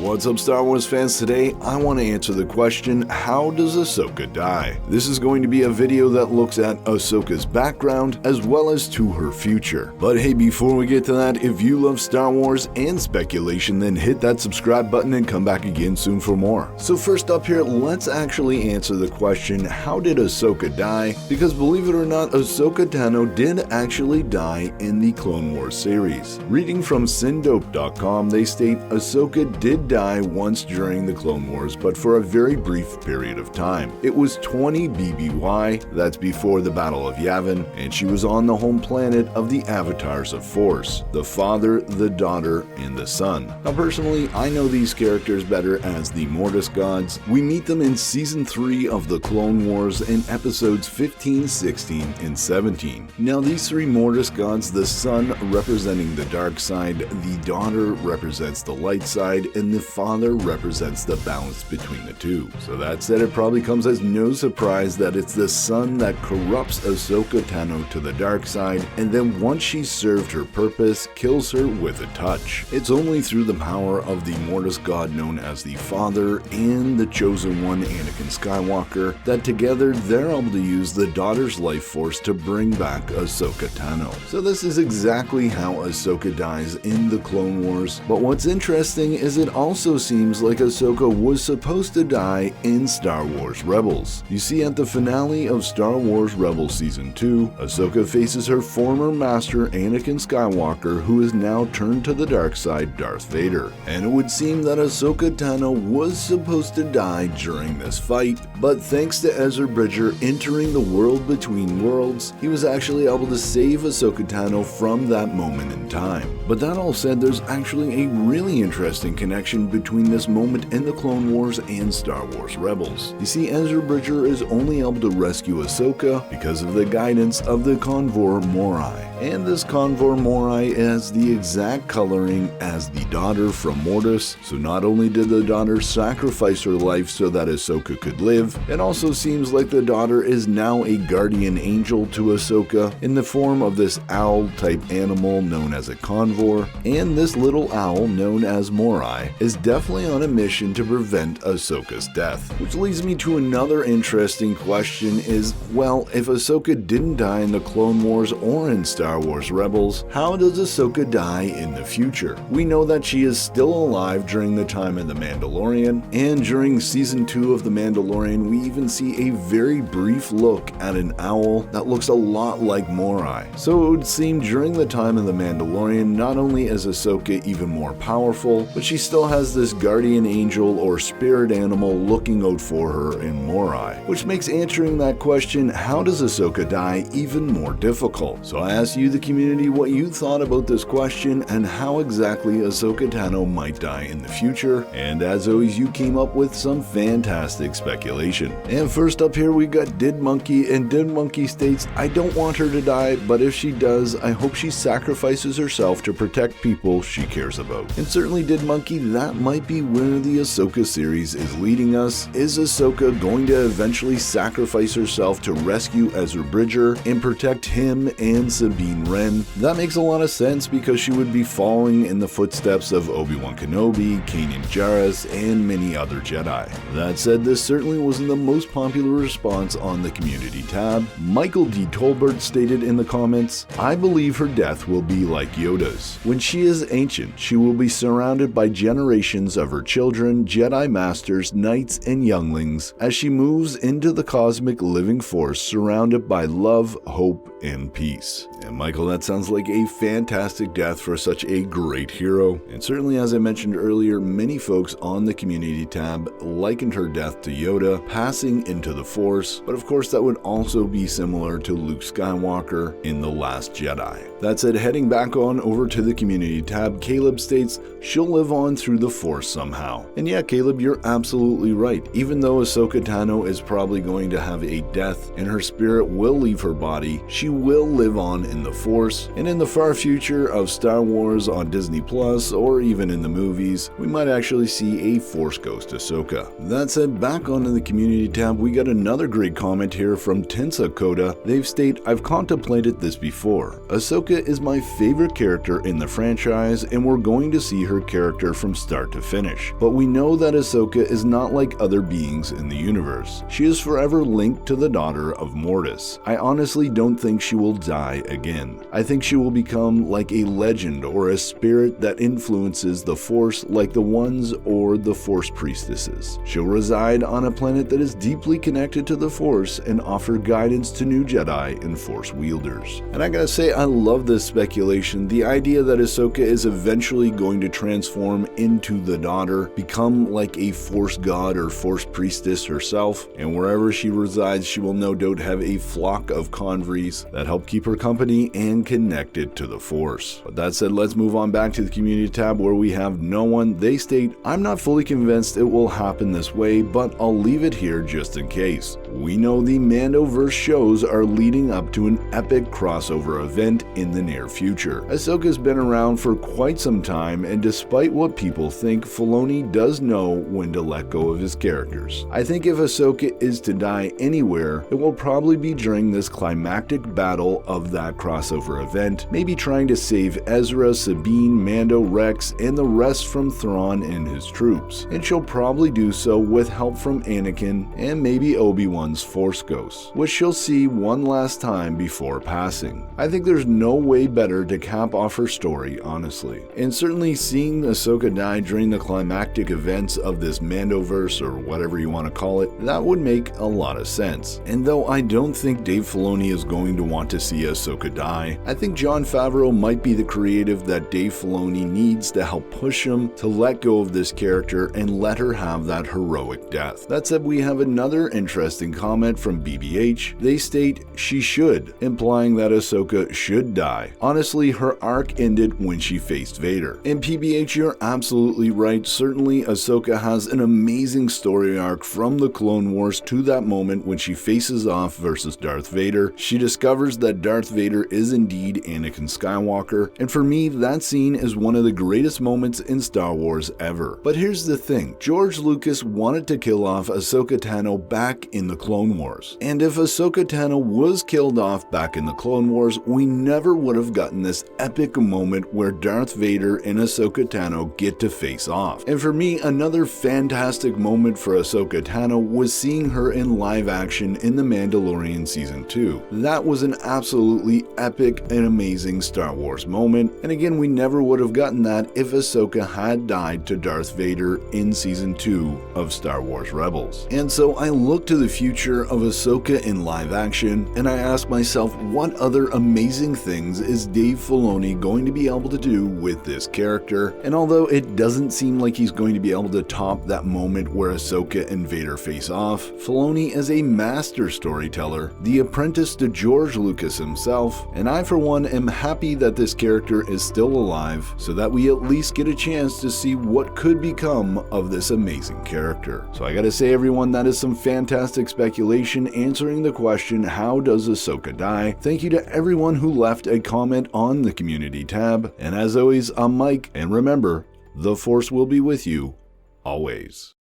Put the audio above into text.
What's up, Star Wars fans? Today I want to answer the question, how does Ahsoka die? This is going to be a video that looks at Ahsoka's background as well as to her future. But hey, before we get to that, if you love Star Wars and speculation, then hit that subscribe button and come back again soon for more. So first up here, let's actually answer the question, how did Ahsoka die? Because believe it or not, Ahsoka Tano did actually die in the Clone Wars series. Reading from CineDope.com, they state Ahsoka did die once during the Clone Wars, but for a very brief period of time. It was 20 BBY, that's before the Battle of Yavin, and she was on the home planet of the Avatars of Force, the father, the daughter, and the son. Now personally, I know these characters better as the Mortis Gods. We meet them in Season 3 of the Clone Wars in episodes 15, 16, and 17. Now these three Mortis Gods, the son representing the dark side, the daughter represents the light side, and the father represents the balance between the two. So that said, it probably comes as no surprise that it's the son that corrupts Ahsoka Tano to the dark side, and then once she's served her purpose, kills her with a touch. It's only through the power of the Mortis God known as the Father and the Chosen One, Anakin Skywalker, that together they're able to use the daughter's life force to bring back Ahsoka Tano. So this is exactly how Ahsoka dies in the Clone Wars, but what's interesting is it also seems like Ahsoka was supposed to die in Star Wars Rebels. You see, at the finale of Star Wars Rebels Season 2, Ahsoka faces her former master Anakin Skywalker, who is now turned to the dark side, Darth Vader. And it would seem that Ahsoka Tano was supposed to die during this fight, but thanks to Ezra Bridger entering the world between worlds, he was actually able to save Ahsoka Tano from that moment in time. But that all said, there's actually a really interesting connection between this moment in the Clone Wars and Star Wars Rebels. You see, Ezra Bridger is only able to rescue Ahsoka because of the guidance of the Convoy Morai. And this Convoy Morai has the exact coloring as the daughter from Mortis, so not only did the daughter sacrifice her life so that Ahsoka could live, it also seems like the daughter is now a guardian angel to Ahsoka in the form of this owl-type animal known as a Convoy, and this little owl known as Morai is definitely on a mission to prevent Ahsoka's death. Which leads me to another interesting question is, well, if Ahsoka didn't die in the Clone Wars or in Star Wars Rebels, how does Ahsoka die in the future? We know that she is still alive during the time of The Mandalorian, and during Season 2 of The Mandalorian, we even see a very brief look at an owl that looks a lot like Morai. So it would seem during the time of The Mandalorian, not only is Ahsoka even more powerful, but she still has this guardian angel or spirit animal looking out for her in Morai, which makes answering that question, how does Ahsoka die, even more difficult. So I asked you, the community, what you thought about this question and how exactly Ahsoka Tano might die in the future, and as always, you came up with some fantastic speculation. And first up here we got Did Monkey, and Did Monkey states, I don't want her to die, but if she does, I hope she sacrifices herself to protect people she cares about. And certainly Did Monkey, that might be where the Ahsoka series is leading us. Is Ahsoka going to eventually sacrifice herself to rescue Ezra Bridger and protect him and Sabine Wren? That makes a lot of sense because she would be following in the footsteps of Obi-Wan Kenobi, Kanan Jarrus, and many other Jedi. That said, this certainly wasn't the most popular response on the community tab. Michael D. Tolbert stated in the comments, I believe her death will be like Yoda's. When she is ancient, she will be surrounded by generations of her children, Jedi Masters, Knights, and younglings as she moves into the cosmic living force surrounded by love, hope, and peace. And Michael, that sounds like a fantastic death for such a great hero. And certainly, as I mentioned earlier, many folks on the community tab likened her death to Yoda passing into the Force, but of course that would also be similar to Luke Skywalker in The Last Jedi. That said, heading back on over to the community tab, Caleb states, she'll live on through the Force somehow. And yeah, Caleb, you're absolutely right. Even though Ahsoka Tano is probably going to have a death and her spirit will leave her body, she will live on in the Force, and in the far future of Star Wars on Disney Plus or even in the movies, we might actually see a Force Ghost Ahsoka. That said, back onto the community tab, we got another great comment here from Tensa Coda. They've stated, I've contemplated this before. Ahsoka Ahsoka is my favorite character in the franchise, and we're going to see her character from start to finish. But we know that Ahsoka is not like other beings in the universe. She is forever linked to the daughter of Mortis. I honestly don't think she will die again. I think she will become like a legend or a spirit that influences the Force like the Ones or the Force priestesses. She'll reside on a planet that is deeply connected to the Force and offer guidance to new Jedi and Force wielders. And I gotta say, I love this speculation. The idea that Ahsoka is eventually going to transform into the daughter, become like a Force god or Force priestess herself, and wherever she resides, she will no doubt have a flock of convoys that help keep her company and connected to the Force. But that said, let's move on back to the community tab where we have no one. They state, I'm not fully convinced it will happen this way, but I'll leave it here just in case. We know the Mandoverse shows are leading up to an epic crossover event in the near future. Ahsoka's been around for quite some time, and despite what people think, Filoni does know when to let go of his characters. I think if Ahsoka is to die anywhere, it will probably be during this climactic battle of that crossover event, maybe trying to save Ezra, Sabine, Mando, Rex, and the rest from Thrawn and his troops. And she'll probably do so with help from Anakin and maybe Obi-Wan's Force Ghost, which she'll see one last time before passing. I think there's no way better to cap off her story, honestly. And certainly seeing Ahsoka die during the climactic events of this Mandoverse, or whatever you want to call it, that would make a lot of sense. And though I don't think Dave Filoni is going to want to see Ahsoka die, I think Jon Favreau might be the creative that Dave Filoni needs to help push him to let go of this character and let her have that heroic death. That said, we have another interesting comment from BBH. They state, she should, implying that Ahsoka should die. Honestly, her arc ended when she faced Vader. And PBH, you're absolutely right. Certainly, Ahsoka has an amazing story arc from the Clone Wars to that moment when she faces off versus Darth Vader. She discovers that Darth Vader is indeed Anakin Skywalker, and for me, that scene is one of the greatest moments in Star Wars ever. But here's the thing, George Lucas wanted to kill off Ahsoka Tano back in the Clone Wars. And if Ahsoka Tano was killed off back in the Clone Wars, we never would have gotten this epic moment where Darth Vader and Ahsoka Tano get to face off. And for me, another fantastic moment for Ahsoka Tano was seeing her in live action in The Mandalorian Season 2. That was an absolutely epic and amazing Star Wars moment, and again, we never would have gotten that if Ahsoka had died to Darth Vader in Season 2 of Star Wars Rebels. And so I look to the future of Ahsoka in live action, and I ask myself, what other amazing things is Dave Filoni going to be able to do with this character? And although it doesn't seem like he's going to be able to top that moment where Ahsoka and Vader face off, Filoni is a master storyteller, the apprentice to George Lucas himself, and I for one am happy that this character is still alive so that we at least get a chance to see what could become of this amazing character. So I gotta say, everyone, that is some fantastic speculation answering the question, how does Ahsoka die? Thank you to everyone who left a comment on the community tab, and as always, I'm Mike, and remember, the Force will be with you always.